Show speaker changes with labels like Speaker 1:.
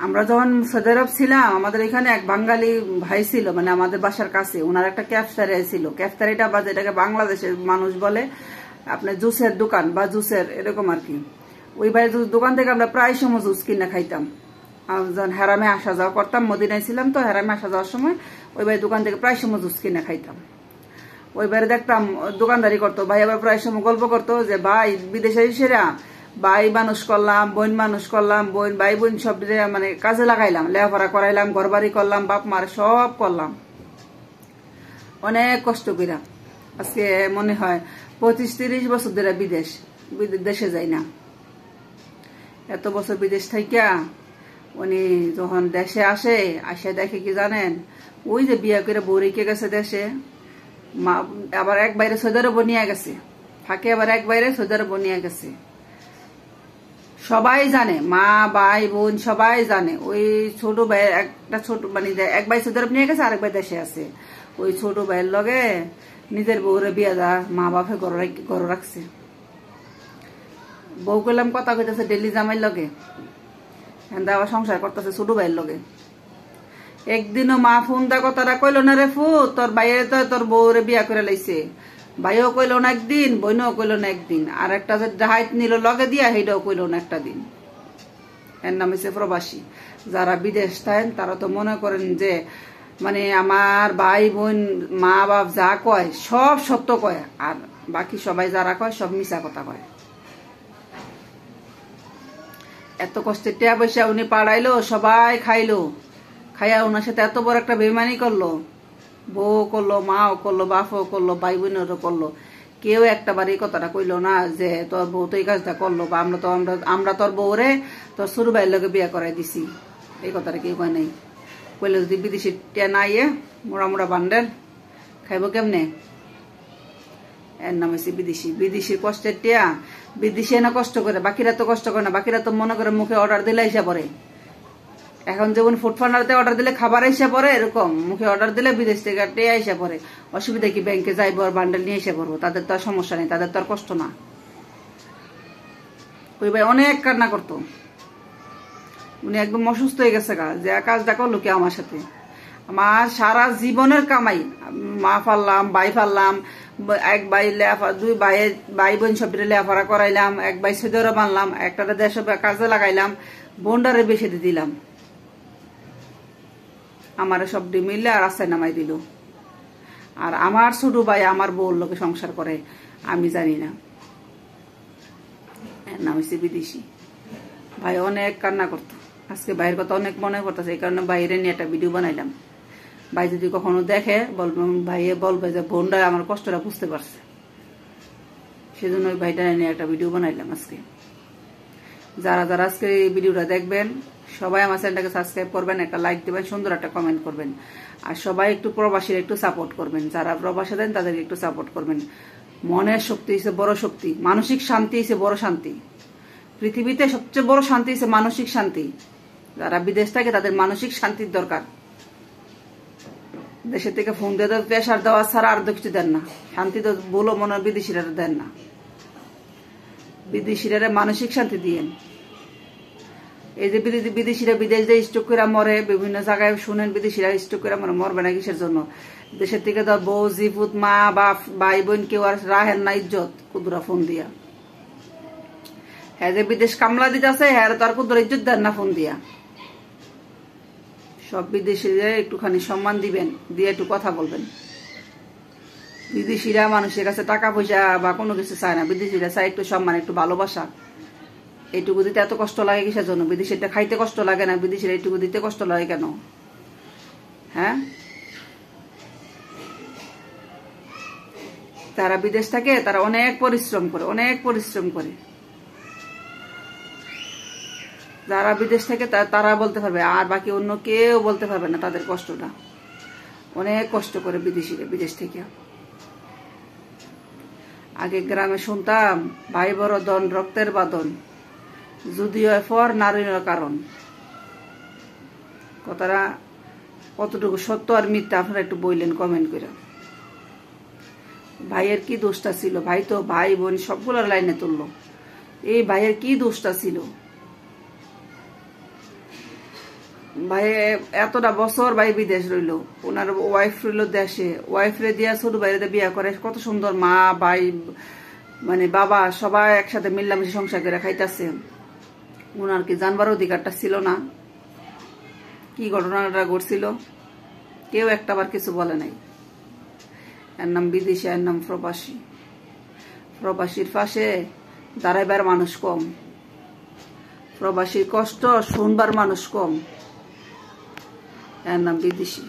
Speaker 1: আমরা যখন সৌদি আরব ছিলাম আমাদের এখানে এক বাঙালি ভাই ছিল, মানে আমাদের বাসার কাছে। ওনার একটা ক্যাফতারি ছিল। ক্যাফতারিটা বা যেটাকে বাংলাদেশের মানুষ বলে আপনার জুসের দোকান বা জুসের এরকম আর কি। ওই ভাইয়ের দোকান থেকে আমরা প্রায় সময় জুস কিনে খাইতাম। যখন হেরামে আসা যাওয়া করতাম, মদিনায় ছিলাম তো, হেরামে আসা যাওয়ার সময় ওই ভাইয়ের দোকান থেকে প্রায় সময় জুস কিনে খাইতাম। ওই বাইরে দেখতাম দোকানদারি করতো। ভাই আবার প্রায় সময় গল্প করতো যে ভাই বিদেশে এসেরা ভাই মানুষ করলাম, বোন মানুষ করলাম, ভাই বোন সব মানে কাজে লাগাইলাম, লেখাপড়া করাইলাম, ঘরবাড়ি করলাম, বাপ মার সব করলাম অনেক কষ্ট কইরা। আজকে মনে হয় 25-30 বছর ধরে দেশে যাই না। এত বছর বিদেশ থাইকা উনি যখন দেশে আসে দেখে কি জানেন, ওই যে বিয়ে করে বউ রেখে গেছে দেশে, আবার এক বাইরে সৌদি আরব নিয়ে গেছে, ফাঁকে আবার এক বাইরে সৌদি আরব নিয়ে গেছে। সবাই জানে, মা ভাই বোন সবাই জানে। ওই ছোট ভাই একটা ছোট মানে এক ভাই সৌদি আরব নিয়ে গেছে, আরেক ভাই দেশে আছে। ওই ছোট ভাইয়ের লগে নিজের বউরে বিয়ে দা মা বাপে ঘর রাখছে। বউ কইলাম কথা কইতেছে ডেলি জামাইয়ের লগে, হেন্দা আবার সংসার করতেছে ছোট ভাইয়ের লগে। একদিনও মা ফোন দা কথাটা কইল না রে ফু, তোর ভাইয়ের তো তোর বউরে বিয়া করে লাইছে। ভাইও কইল না একদিন, বোনও কইল না একদিন, আর একটা যে হাইট নিল লগে দিয়া সেইটাও কইল না একটা দিন। এর নাম হচ্ছে প্রবাসী। যারা বিদেশ থাকেন তারা তো মনে করেন যে মানে আমার ভাই বোন মা বাপ যা কয় সব সত্য কয়, আর বাকি সবাই যারা কয় সব মিছা কথা কয়। এত কষ্টে টিয়া পয়সা উনি পাড়াইলো, সবাই খাইলো, খাইয়া ওনার সাথে এত বড় একটা বেমানি করলো। বউ করলো, মাও করলো, বাপও করলো, ভাই বোনেরও করলো। কেউ একটা বার এই কথাটা কইলো না যে তোর বউ তো এই কাজটা করলো, বা আমরা তোর বউরে তোর ছোট ভাইয়ের লগে বিয়া করাই দিছি। এই কথাটা কেউ কয় নাই। কইলে যদি বিদেশি টিয়া না ইয়ে মোড়া মোড়া বান্ডেল খাইব কেমনে? এর নাম হচ্ছে বিদেশি। বিদেশির কষ্টের টিয়া বিদেশি এনে কষ্ট করে, বাকিরা তো কষ্ট করে না। বাকিরা তো মনে করে মুখে অর্ডার দিলে এসে পড়ে। এখন যেমন ফুড পান্ডাতে অর্ডার দিলে খাবার এসে পড়ে, এরকম মুখে অর্ডার দিলে বিদেশ থেকে টিয়া এসে পড়ে। অসুবিধা কি? ব্যাংকে যাইবো আর বান্ডেল নিয়ে এসে পড়বো, তাদের তো আর সমস্যা নেই, তাদের তো আর কষ্ট না। ওই ভাই অনেক কান্না করতো। উনি একদম অসুস্থ হয়ে গেছে যে কাজটা করলো কি আমার সাথে। আমার সারা জীবনের কামাই, মা ফাললাম, ভাই ফাললাম, এক ভাই দুই ভাই বোন সব লেখাপড়া করাইলাম, এক ভাই সৌদি বানলাম, একটা দেশ কাজে লাগাইলাম, বোনডারে বেশি দিয়ে দিলাম, আমার সব মিললে আর রাস্তায় নামাই দিল। আর আমার ছোট ভাই আমার বউর লোকে সংসার করে, আমি জানি না। এর নাম হচ্ছে বিদেশি। ভাই অনেক কান্না করতো। আজকে ভাইয়ের কথা অনেক মনে পড়তেছে, এই কারণে বাইরে নিয়ে একটা ভিডিও বানাইলাম। ভাই যদি কখনো দেখে ভাইয়ে বলবে যে বোনটা আমার কষ্টটা বুঝতে পারছে, সেজন্য ওই ভাইটা নিয়ে একটা ভিডিও বানাইলাম আজকে। যারা যারা আজকে এই ভিডিওটা দেখবেন সবাই আমার চ্যানেলটাকে সাবস্ক্রাইব করবেন, একটা লাইক দেবেন, সুন্দর একটা কমেন্ট করবেন। আর সবাই একটু প্রবাসীর একটু সাপোর্ট করবেন, যারা প্রবাসে দেন তাদেরকে একটু সাপোর্ট করবেন। মনের শক্তি হচ্ছে বড় শক্তি, মানসিক শান্তি হচ্ছে বড় শান্তি। পৃথিবীতে সবচেয়ে বড় শান্তি হচ্ছে মানসিক শান্তি। যারা বিদেশ থাকে তাদের মানসিক শান্তির দরকার। দেশের থেকে ফোন দিয়ে প্রেশার দেওয়া ছাড়া আর কিছু দেন না। শান্তি তো বলো মনে হয় বিদেশিরা দেন না। বিদেশিরা মানসিক শান্তি দিয়েন। এই যে বিদেশিরা বিদেশ দিয়ে স্ট্রোক করে মরে, বিভিন্ন জায়গায় শুনেন বিদেশিরা স্ট্রোক করে মরবে না কিসের জন্য? দেশের থেকে তো বউ জিপুত মা বাপ ভাই বোন কেউ আর রাহেন না ইজ্জত কুদুরা ফোন দিয়া। হ্যাঁ যে বিদেশ কামলা দিতে আছে, হ্যাঁ তার কুদুরা ইজ্জত দেন না ফোন দিয়া। সব বিদেশিরা একটুখানি সম্মান দিবেন, দিয়ে একটু কথা বলবেন। বিদেশিরা মানুষের কাছে টাকা পয়সা বা কোনো কিছু চায় না। বিদেশিরা চায় একটু সম্মান, একটু ভালোবাসা। এইটুকু দিতে এত কষ্ট লাগে কিসের জন্য? বিদেশিটা খাইতে কষ্ট লাগে না, বিদেশিরা এইটুকু দিতে কষ্ট লাগে কেন? হ্যাঁ, তারা বিদেশ থাকে, তারা অনেক পরিশ্রম করে, অনেক পরিশ্রম করে। যারা বিদেশ থেকে তারা বলতে পারবে, আর বাকি অন্য কেউ বলতে পারবে না তাদের কষ্টটা। অনেক কষ্ট করে বিদেশিরা বিদেশ থেকে। আগে গ্রামে শুনতাম ভাই বড় দন রক্তের বাঁধন, যদিও পর নারীর কারণ। কথাটা কতটুকু সত্য আর মিথ্যা আপনারা একটু বললেন কমেন্ট করে। ভাইয়ের কি দোষটা ছিল? ভাই তো ভাই বোন সবগুলোর লাইনে তুললো। এই ভাইয়ের কি দোষটা ছিল? ভাই এতটা বছর ভাই বিদেশ রইল, ওনার ওয়াইফ রইল দেশে, ওয়াইফ রে দিয়া ছোট ভাইরে বিয়া করে, কত সুন্দর মা ভাই মানে বাবা সবাই একসাথে মিল্লামিশে সংসার করে খাইতেছে। ওনার কি জানবার অধিকারটা ছিল না? কি ঘটনাটা ঘটছিল কেউ একটাবার কিছু বলে নাই। এর নাম বিদেশি, এর নাম প্রবাসী। প্রবাসীর পাশে দাঁড়াইবার মানুষ কম, প্রবাসীর কষ্ট শুনবার মানুষ কম, এর নাম বিদেশি।